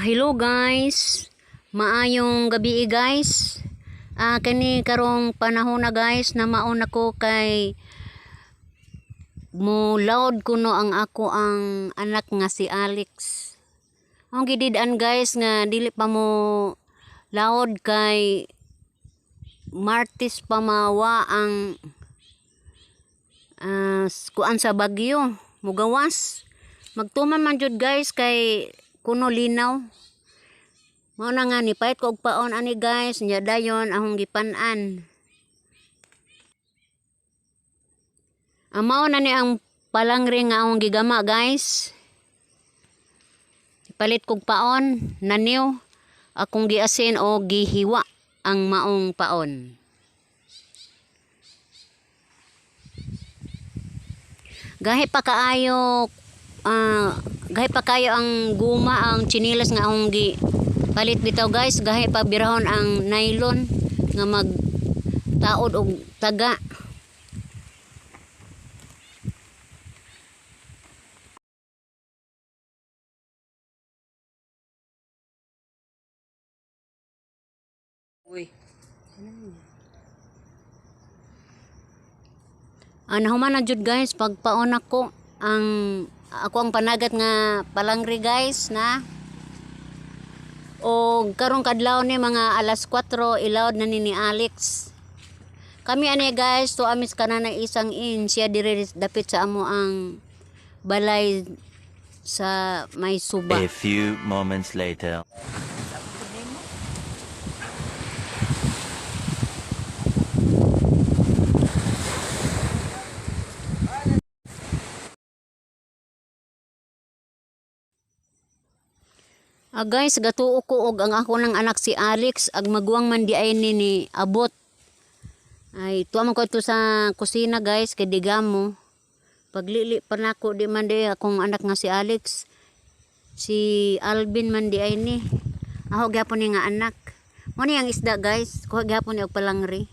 Hello guys, maayong gabi guys. Kani karong panahon na guys na maon ako kay mo loud kuno ang ako ang anak nga si Alex. Ang gidid-an guys nga dili pa mo loud kay Martes pa mawa ang kuan sa bagyo mugawas. Magtuman man jud guys kay kuno linaw. Mao na nga ni pait ko og paon ani guys, nya dayon akong gipan-an. Mao na ni ang palangre nga akong gigama guys. Ipalit kog paon, naniw akong giasin o gihiwa ang maong paon. Gahi pa kaayo ang guma ang chinilas nga akong gi palit bitaw guys. Gahi pa birahon ang nylon nga magtaod og taga. Uy. Nahuman na jud guys pagpaon ako ang panagat nga palangri guys na o karong kadlaw ni mga alas 4 ilawd na ni Alex. Kami ani guys to amis kanana isang siya dire dapit sa amo ang balay sa may suba. A few moments later. Guys, gatuo ko og ang ako ng anak si Alex ag magwang man di ay ni abot. Ay tuwa man ko ito sa kusina guys kay digamo. Paglili pa nako di man di akong anak nga si Alex. Si Alvin man di ay ni. Ako gyapon ni nga anak. Mo ni ang isda guys, kuha gyapon ni og palangri.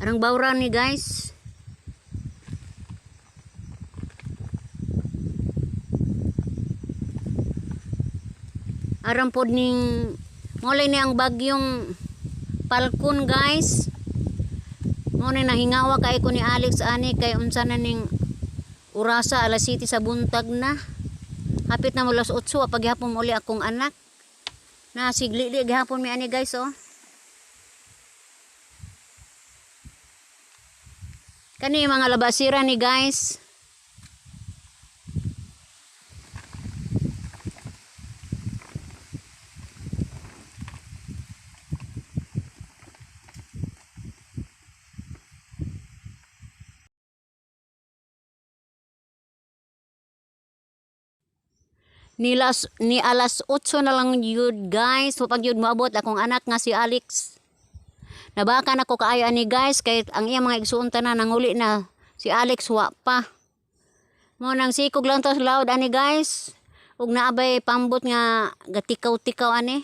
Arang bawra ni guys. Aram pod ning molay ni ang bagyong Falcon guys. Mo ni nahingawa kay ko ni Alex ani kay unsa na ning orasa alas 7 sa buntag na. Hapit na mo alas 8 paghapon uli akong anak. Na siglili gihapon mi ani guys oh. Kani mga labasira ni guys. Ni alas 8 na lang yun guys. So pag yun moabot akong anak nga si Alex. Nabakan ako kaayo ani guys. Kaya ang iyang mga igsuunta na nanguli na. Si Alex wa pa. Mo nang sikog lang to loud ani guys. Ug naabay pambot nga gatikaw-tikaw ani.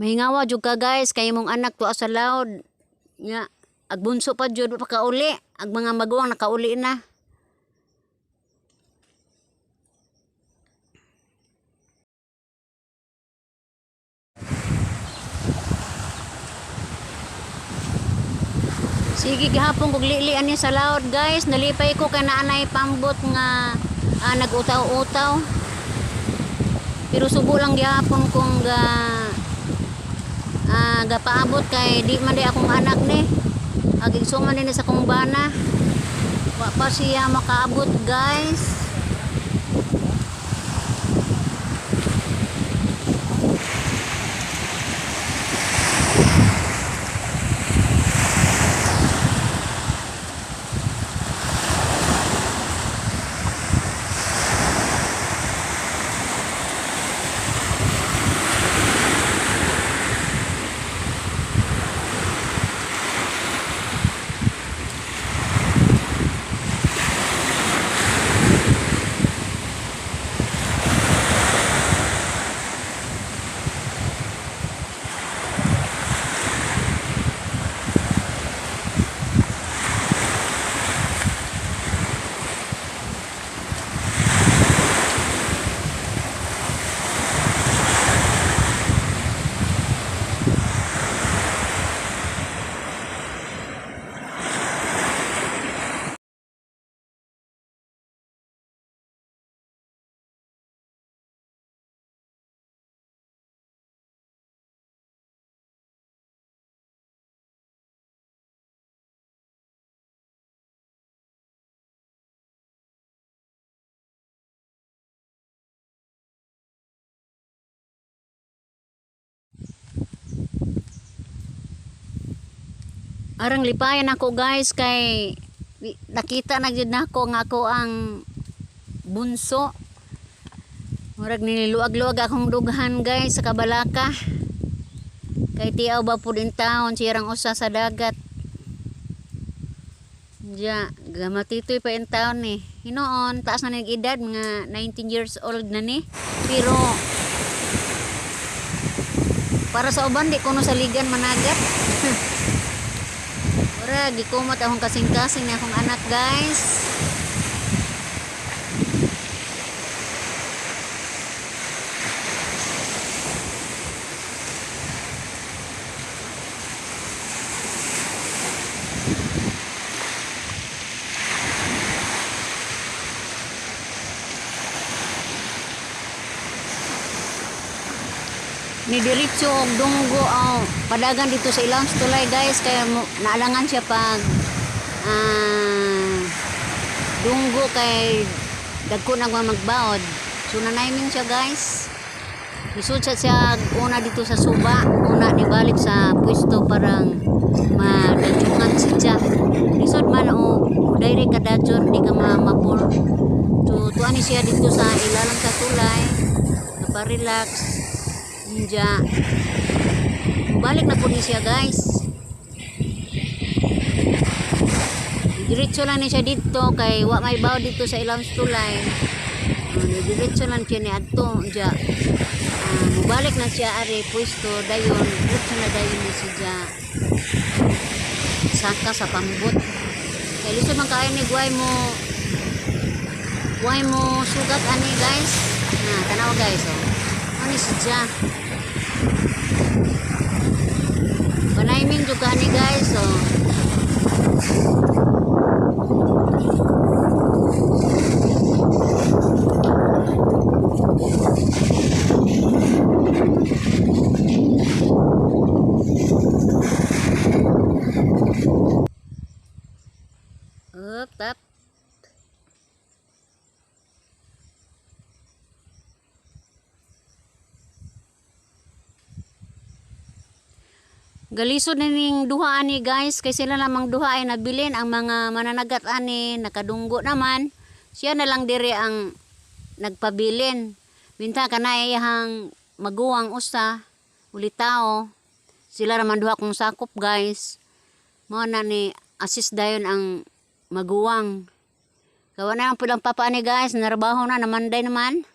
Mahingawa jud ka guys. Kay mong anak tuwa sa loud. Nga agbunso pa jud pa kauli. Ag mga maguwang nakauli na. Sige gihapon kog lili ani sa loud guys. Nalipay ko kay naanay pambot nga nagutaw-utaw. Pero subo lang gihapon kong gapaabot kay di man di akong anak ni. Agigsuman din sa kong bana. Wa pa siya makaabot guys. Arang lipayan ako guys kay nakita na jud nako nga ako ang bunso. Murag niluag-luag akong dughan guys sa kabalaka. Kay tiaw ba pud in taon sirang usa sa dagat. Ja, gamatitoy pa in taon ni. Hinoon, taas na ning edad, mga 19 years old na ni. Pero para sa uban di kuno saligan managat. Ora gikumot akong kasing-kasing ni akong anak guys. Ni diretso og dunggo padagan dito sa ilang tulay guys kaya naalangan siya pag dunggo kay dagko na magbaod. So nanaymin siya guys. Isud siya una dito sa suba, una ni balik sa pwesto parang madadjungan siya. Isud man direct ka dadyon di ka mapul. So tuan ni siya dito sa ilalang sa tulay, napa-relax. Ninja. Balik na po ni siya guys. Diretso lang ni siya dito kay wa may baw dito sa ilang tulay. Diretso lang siya ni adto. Ninja. Mubalik na siya ari pwesto dayon. Diretso na dayon ni siya. Saka sa pambot. Kay lisod man kaay ni guay mo sugat ani guys. Tanaw guys Ani siya. Panaymin juga ni guys tap. Galisod na ning duha ani guys kay sila lamang duha ay nabilin ang mga mananagat ani nakadunggo naman siya na lang dire ang nagpabilin binta kanay hang maguwang usa uli tao sila raman duha kong sakop guys mo na ni assist dayon ang maguwang kawa na ang pulang papa ni guys narabaho na namanday naman.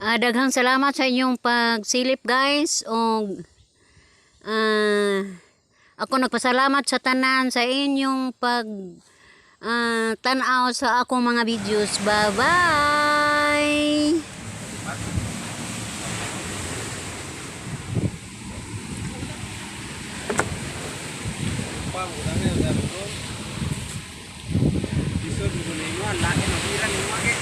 Daghang salamat sa inyong pagsilip guys og ako nagpasalamat sa tanan sa inyong pag tanaw sa akong mga videos. Bye bye. Bisa dulu nih, lagi nabiran nih,